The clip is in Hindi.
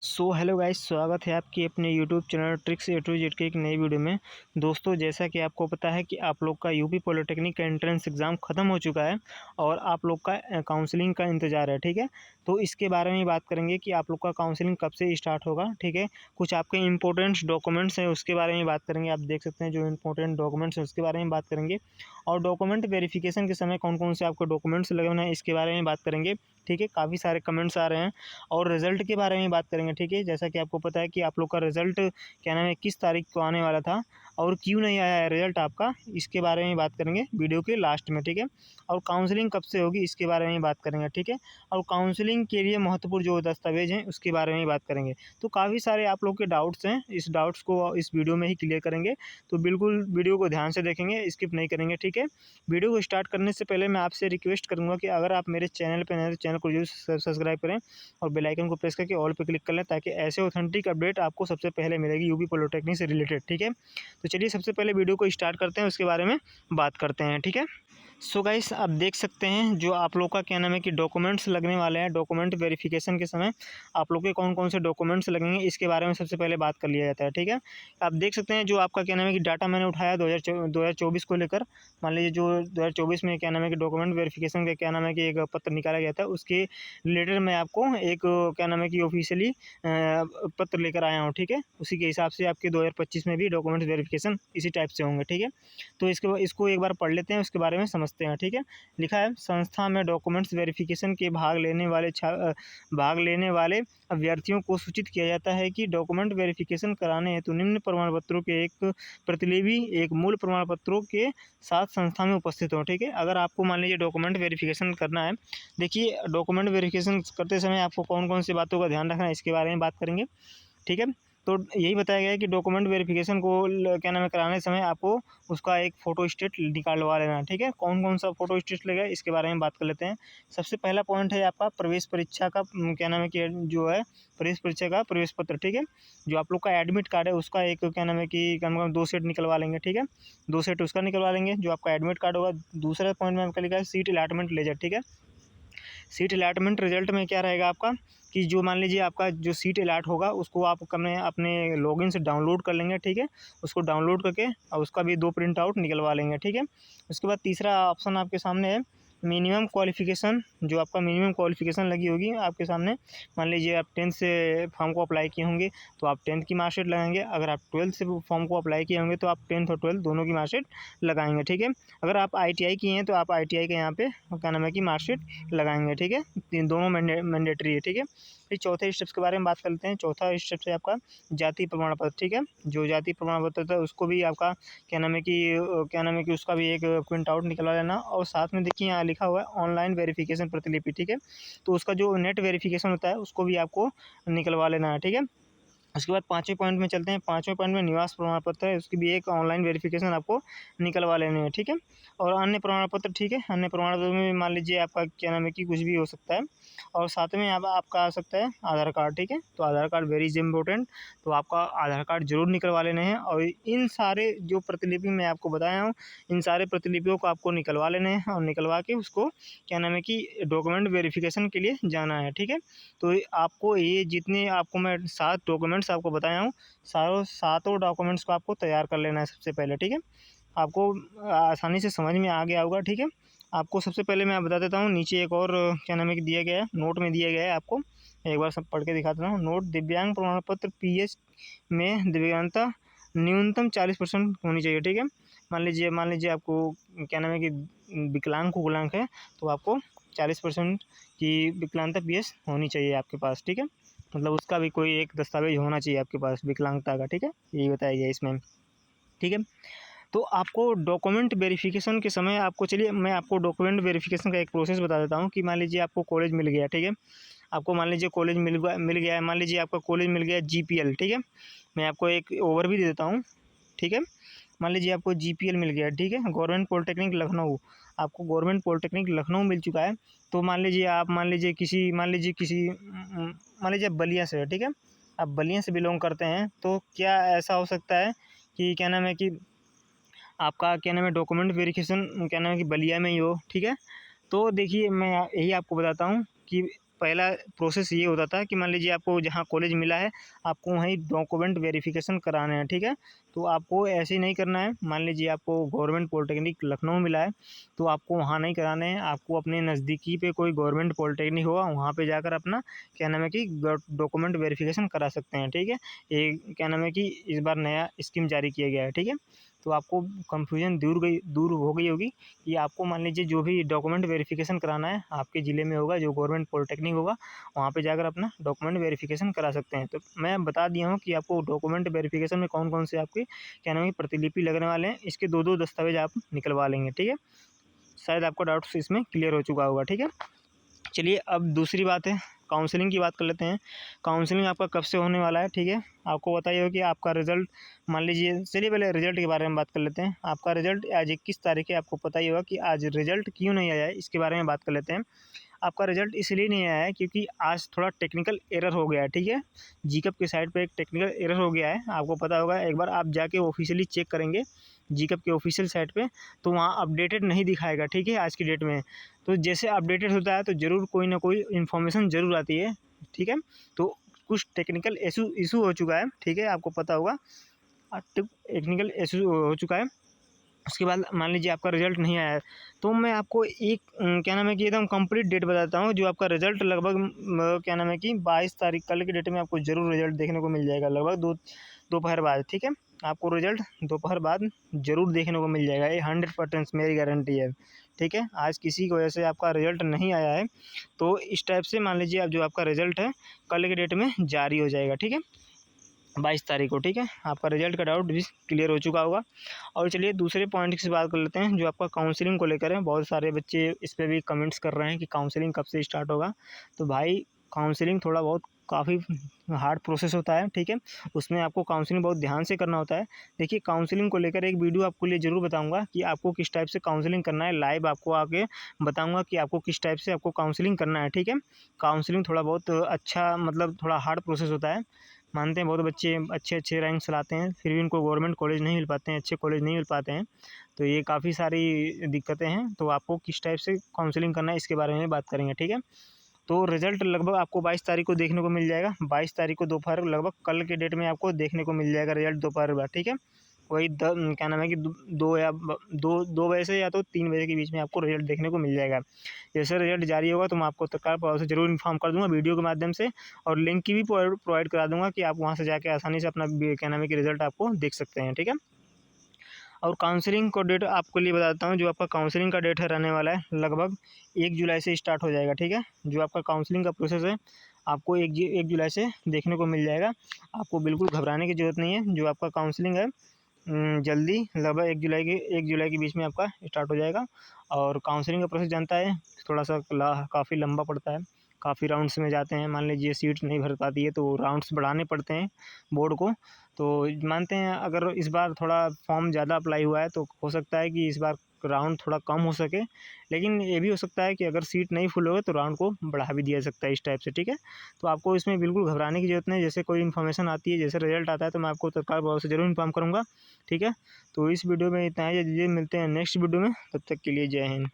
हेलो गाइस, स्वागत है आपकी अपने YouTube channel tricks A to Z के एक नई वीडियो में। दोस्तों, जैसा कि आपको पता है कि आप लोग का यूपी पॉलिटेक्निक का एंट्रेंस एग्ज़ाम ख़त्म हो चुका है और आप लोग का काउंसलिंग का इंतज़ार है, ठीक है। तो इसके बारे में बात करेंगे कि आप लोग का काउंसलिंग कब से स्टार्ट होगा, ठीक है। कुछ आपके इंपॉर्टेंट्स डॉक्यूमेंट्स हैं, उसके बारे में बात करेंगे। आप देख सकते हैं जो इंपॉर्टेंट डॉक्यूमेंट्स हैं उसके बारे में बात करेंगे और डॉक्यूमेंट वेरिफिकेशन के समय कौन कौन से आपको डॉक्यूमेंट्स लगने हैं इसके बारे में बात करेंगे, ठीक है। काफ़ी सारे कमेंट्स आ रहे हैं और रिज़ल्ट के बारे में बात करेंगे, ठीक है। जैसा कि आपको पता है कि आप लोग का रिज़ल्ट क्या नाम है, किस तारीख को आने वाला था और क्यों नहीं आया है रिज़ल्ट आपका, इसके बारे में बात करेंगे वीडियो के लास्ट में, ठीक है। और काउंसलिंग कब से होगी इसके बारे में बात करेंगे, ठीक है। और काउंसलिंग के लिए महत्वपूर्ण जो दस्तावेज़ हैं उसके बारे में बात करेंगे। तो काफ़ी सारे आप लोग के डाउट्स हैं, इस डाउट्स को इस वीडियो में ही क्लियर करेंगे। तो बिल्कुल वीडियो को ध्यान से देखेंगे, स्किप नहीं करेंगे, ठीक है। वीडियो को स्टार्ट करने से पहले मैं आपसे रिक्वेस्ट करूँगा कि अगर आप मेरे चैनल पे नए हैं तो चैनल को जरूर सब्सक्राइब करें और बेल आइकन को प्रेस करके ऑल पे क्लिक कर लें, ताकि ऐसे ऑथेंटिक अपडेट आपको सबसे पहले मिलेगी यूपी पॉलिटेक्निक से रिलेटेड, ठीक है। तो चलिए सबसे पहले वीडियो को स्टार्ट करते हैं, उसके बारे में बात करते हैं, ठीक है। सो गाइस, आप देख सकते हैं जो आप लोग का क्या नाम है कि डॉक्यूमेंट्स लगने वाले हैं। डॉक्यूमेंट वेरिफिकेशन के समय आप लोग के कौन कौन से डॉक्यूमेंट्स लगेंगे इसके बारे में सबसे पहले बात कर लिया जाता है, ठीक है। आप देख सकते हैं जो आपका क्या नाम है कि डाटा मैंने उठाया 2024 को लेकर। मान लीजिए जो 2024 में क्या नाम है कि डॉक्यूमेंट वेरिफिकेशन का क्या नाम है कि एक पत्र निकाला गया था, उसके रिलेटेड मैं आपको एक क्या नाम है कि ऑफिशियली पत्र लेकर आया हूँ, ठीक है। उसी के हिसाब से आपके 2025 में भी डॉक्यूमेंट वेरिफिकेशन इसी टाइप से होंगे, ठीक है। तो इसको एक बार पढ़ लेते हैं, उसके बारे में समझते हैं, ठीक है। लिखा है, संस्था में डॉक्यूमेंट्स वेरिफिकेशन के भाग लेने वाले अभ्यर्थियों को सूचित किया जाता है कि डॉक्यूमेंट वेरिफिकेशन कराने हेतु निम्न प्रमाण पत्रों के एक प्रतिलिपि एक मूल प्रमाण पत्रों के साथ संस्था में उपस्थित हो, ठीक है। अगर आपको मान लीजिए डॉक्यूमेंट वेरिफिकेशन करना है, देखिए डॉक्यूमेंट वेरिफिकेशन करते समय आपको कौन कौन सी बातों का ध्यान रखना है इसके बारे में बात करेंगे, ठीक है। तो यही बताया गया है कि डॉक्यूमेंट वेरिफिकेशन को क्या नाम है कराने समय आपको उसका एक फ़ोटो स्टेट निकालवा लेना, ठीक है। कौन कौन सा फ़ोटो स्टेट लगेगा इसके बारे में बात कर लेते हैं। सबसे पहला पॉइंट है आपका प्रवेश परीक्षा का क्या नाम है कि जो है प्रवेश परीक्षा का प्रवेश पत्र, ठीक है। जो आप लोग का एडमिट कार्ड है उसका एक क्या नाम है कि कम से कम 2 सेट निकलवा लेंगे, ठीक है। 2 सेट उसका निकलवा लेंगे जो आपका एडमिट कार्ड होगा। दूसरा पॉइंट में आपका लिखा है सीट अलॉटमेंट लेजर, ठीक है। सीट अलॉटमेंट रिजल्ट में क्या रहेगा आपका कि जो मान लीजिए आपका जो सीट अलॉट होगा उसको आप अपने लॉगिन से डाउनलोड कर लेंगे, ठीक है। उसको डाउनलोड करके और उसका भी 2 प्रिंट आउट निकलवा लेंगे, ठीक है। उसके बाद तीसरा ऑप्शन आपके सामने है मिनिमम क्वालिफ़िकेशन। जो आपका मिनिमम क्वालिफ़िकेशन लगी होगी आपके सामने, मान लीजिए आप 10th से फॉर्म को अप्लाई किए होंगे तो आप 10th की मार्कशीट लगाएंगे। अगर आप 12th से फॉर्म को अप्लाई किए होंगे तो आप 10th और 12th दोनों की मार्कशीट लगाएंगे, ठीक है। अगर आप ITI किए हैं तो आप ITI के यहाँ पे क्या नाम है कि मार्कशीट लगाएंगे, ठीक है। तीन दोनों मैंडेटरी है, ठीक है। फिर चौथे स्टेप्स के बारे में बात कर लेते हैं। चौथा स्टेप है आपका जाति प्रमाण पत्र, ठीक है। जो जाति प्रमाण पत्र था उसको भी आपका क्या नाम है कि उसका भी एक प्रिंट आउट निकलवा लेना। और साथ में देखिए यहाँ लिखा हुआ है ऑनलाइन वेरिफिकेशन प्रतिलिपि, ठीक है। तो उसका जो नेट वेरिफिकेशन होता है उसको भी आपको निकलवा लेना है, ठीक है। उसके बाद 5वें पॉइंट में चलते हैं। 5वें पॉइंट में निवास प्रमाण पत्र है, उसकी भी एक ऑनलाइन वेरिफिकेशन आपको निकलवा लेने हैं, ठीक है। और अन्य प्रमाण पत्र, ठीक है। अन्य प्रमाण पत्र में मान लीजिए आपका क्या नाम है कि कुछ भी हो सकता है। और साथ में आपका आ सकता है आधार कार्ड, ठीक है। तो आधार कार्ड वेरी इज इम्पोर्टेंट, तो आपका आधार कार्ड जरूर निकलवा लेने हैं। और इन सारे जो प्रतिलिपि मैं आपको बताया हूँ, इन सारे प्रतिलिपियों को आपको निकलवा लेने हैं और निकलवा के उसको क्या नाम है कि डॉक्यूमेंट वेरिफिकेशन के लिए जाना है, ठीक है। तो आपको ये जितने आपको मैं 7 डॉक्यूमेंट्स आपको बताया हूँ, सातों डॉक्यूमेंट्स को आपको तैयार कर लेना है सबसे पहले, ठीक है। आपको आसानी से समझ में आ गया होगा, ठीक है। आपको सबसे पहले मैं बता देता हूँ, नीचे एक और क्या नाम है कि दिया गया है, नोट में दिया गया है आपको। एक बार सब पढ़ के दिखा देता हूँ। नोट, दिव्यांग प्रमाण पत्र PH में दिव्यांगता न्यूनतम 40% होनी चाहिए, ठीक है। मान लीजिए आपको क्या नाम है कि विकलांग है तो आपको 40% की विकलांगता PH होनी चाहिए आपके पास, ठीक है। मतलब उसका भी कोई एक दस्तावेज होना चाहिए आपके पास विकलांगता का, ठीक है। यही बताया गया इसमें, ठीक है। तो आपको डॉक्यूमेंट वेरिफिकेशन के समय आपको, चलिए मैं आपको डॉक्यूमेंट वेरिफिकेशन का एक प्रोसेस बता देता हूँ कि मान लीजिए आपको कॉलेज मिल गया, ठीक है। आपको मान लीजिए कॉलेज मिल गया है, मान लीजिए आपका कॉलेज मिल गया GPL, ठीक है। मैं आपको एक ओवर भी दे देता हूँ, ठीक है। मान लीजिए आपको GPL मिल गया, ठीक है, गवर्नमेंट पॉलिटेक्निक लखनऊ। आपको गवर्नमेंट पॉलिटेक्निक लखनऊ मिल चुका है। तो मान लीजिए बलिया से है, ठीक है। आप बलिया से बिलोंग करते हैं तो क्या ऐसा हो सकता है कि क्या नाम है कि आपका क्या नाम है डॉक्यूमेंट वेरिफिकेशन क्या नाम है कि बलिया में ही हो, ठीक है। तो देखिए मैं यही आपको बताता हूँ कि पहला प्रोसेस ये होता था कि मान लीजिए आपको जहाँ कॉलेज मिला है आपको वहीं डॉक्यूमेंट वेरिफिकेशन कराने हैं, ठीक है। तो आपको ऐसे ही नहीं करना है। मान लीजिए आपको गवर्नमेंट पॉलिटेक्निक लखनऊ मिला है तो आपको वहाँ नहीं कराने हैं, आपको अपने नज़दीकी पे कोई गवर्नमेंट पॉलिटेक्निक होगा वहाँ पे जाकर अपना क्या नाम है कि डॉक्यूमेंट वेरिफिकेशन करा सकते हैं, ठीक है। ये क्या नाम है कि इस बार नया स्कीम जारी किया गया है, ठीक है। तो आपको कन्फ्यूजन दूर हो गई होगी कि आपको मान लीजिए जो भी डॉक्यूमेंट वेरिफिकेशन कराना है आपके ज़िले में होगा, जो गवर्नमेंट पॉलिटेक्निक होगा वहाँ पे जाकर अपना डॉक्यूमेंट वेरिफिकेशन करा सकते हैं। तो मैं बता दिया हूँ कि आपको डॉक्यूमेंट वेरिफिकेशन में कौन कौन से आपके क्या नाम है प्रतिलिपि लगने वाले हैं, इसके दो दस्तावेज आप निकलवा लेंगे, ठीक है। शायद आपका डाउट्स इसमें क्लियर हो चुका होगा, ठीक है। चलिए अब दूसरी बात है, काउंसलिंग की बात कर लेते हैं। काउंसलिंग आपका कब से होने वाला है, ठीक है। आपको बताइए हो कि आपका रिज़ल्ट मान लीजिए, चलिए पहले रिज़ल्ट के बारे में बात कर लेते हैं। आपका रिज़ल्ट आज 21 तारीख है, आपको पता ही होगा कि आज रिज़ल्ट क्यों नहीं आया है, इसके बारे में बात कर लेते हैं। आपका रिज़ल्ट इसलिए नहीं आया है क्योंकि आज थोड़ा टेक्निकल एरर हो गया है, ठीक है। जीकअप की साइट पे एक टेक्निकल एरर हो गया है, आपको पता होगा। एक बार आप जाके ऑफिशियली चेक करेंगे जीकअप के ऑफिशियल साइट पे तो वहाँ अपडेटेड नहीं दिखाएगा, ठीक है, आज की डेट में। तो जैसे अपडेटेड होता है तो ज़रूर कोई ना कोई इन्फॉर्मेशन ज़रूर आती है, ठीक है। तो कुछ टेक्निकल इशू हो चुका है, ठीक है, आपको पता होगा टेक्निकल इशू हो चुका है। उसके बाद मान लीजिए आपका रिज़ल्ट नहीं आया है तो मैं आपको एक क्या नाम है कि एकदम कंप्लीट डेट बताता हूँ। जो आपका रिज़ल्ट लगभग क्या नाम है कि 22 तारीख कल की डेट में आपको ज़रूर रिज़ल्ट देखने को मिल जाएगा, लगभग दोपहर बाद, ठीक है। आपको रिज़ल्ट दोपहर बाद ज़रूर देखने को मिल जाएगा, ये 100% मेरी गारंटी है, ठीक है। आज किसी की वजह से आपका रिज़ल्ट नहीं आया है तो इस टाइप से मान लीजिए आप जो आपका रिज़ल्ट है कल की डेट में जारी हो जाएगा, ठीक है, 22 तारीख को, ठीक है। आपका रिजल्ट का डाउट भी क्लियर हो चुका होगा। और चलिए दूसरे पॉइंट से बात कर लेते हैं जो आपका काउंसलिंग को लेकर है। बहुत सारे बच्चे इस पे भी कमेंट्स कर रहे हैं कि काउंसलिंग कब से स्टार्ट होगा। तो भाई काउंसलिंग थोड़ा बहुत काफ़ी हार्ड प्रोसेस होता है, ठीक है। उसमें आपको काउंसलिंग बहुत ध्यान से करना होता है। देखिए काउंसलिंग को लेकर एक वीडियो आपको लिए ज़रूर बताऊँगा कि आपको किस टाइप से काउंसलिंग करना है। लाइव आपको आके बताऊँगा कि आपको किस टाइप से आपको काउंसलिंग करना है, ठीक है। काउंसलिंग थोड़ा बहुत अच्छा मतलब थोड़ा हार्ड प्रोसेस होता है। मानते हैं बहुत बच्चे अच्छे रैंक्स लाते हैं फिर भी उनको गवर्नमेंट कॉलेज नहीं मिल पाते हैं, अच्छे कॉलेज नहीं मिल पाते हैं। तो ये काफ़ी सारी दिक्कतें हैं। तो आपको किस टाइप से काउंसलिंग करना है इसके बारे में बात करेंगे, ठीक है। तो रिज़ल्ट लगभग आपको 22 तारीख को देखने को मिल जाएगा। 22 तारीख को दोपहर लगभग कल के डेट में आपको देखने को मिल जाएगा रिज़ल्ट दोपहर बाद, ठीक है। वही क्या नाम है कि 2 बजे से या तो 3 बजे के बीच में आपको रिज़ल्ट देखने को मिल जाएगा। जैसे रिज़ल्ट जारी होगा तो मैं आपको तत्काल प्रभाव से ज़रूर इन्फॉर्म कर दूँगा वीडियो के माध्यम से, और लिंक की भी प्रोवाइड करा दूँगा कि आप वहाँ से जाके आसानी से अपना क्या नाम है कि रिज़ल्ट आपको देख सकते हैं, ठीक है। और काउंसलिंग को डेट आपको लिए बताता हूँ। जो आपका काउंसलिंग का डेट है रहने वाला है लगभग 1 जुलाई से स्टार्ट हो जाएगा, ठीक है। जो आपका काउंसलिंग का प्रोसेस है आपको 1 जुलाई से देखने को मिल जाएगा। आपको बिल्कुल घबराने की ज़रूरत नहीं है। जो आपका काउंसलिंग है जल्दी लगभग 1 जुलाई के बीच में आपका स्टार्ट हो जाएगा। और काउंसलिंग का प्रोसेस जानता है थोड़ा सा काफ़ी लंबा पड़ता है, काफ़ी राउंड्स में जाते हैं। मान लीजिए सीट्स नहीं भर पाती है तो राउंड्स बढ़ाने पड़ते हैं बोर्ड को। तो मानते हैं अगर इस बार थोड़ा फॉर्म ज़्यादा अप्लाई हुआ है तो हो सकता है कि इस बार राउंड थोड़ा कम हो सके, लेकिन ये भी हो सकता है कि अगर सीट नहीं फुल होगा तो राउंड को बढ़ा भी दिया जा सकता है इस टाइप से, ठीक है। तो आपको इसमें बिल्कुल घबराने की ज़रूरत नहीं। जैसे कोई इन्फॉर्मेशन आती है, जैसे रिजल्ट आता है तो मैं आपको तत्काल प्रभाव से ज़रूर इन्फॉर्म करूँगा, ठीक है। तो इस वीडियो में इतना ही, मिलते हैं नेक्स्ट वीडियो में, तब तक के लिए जय हिंद।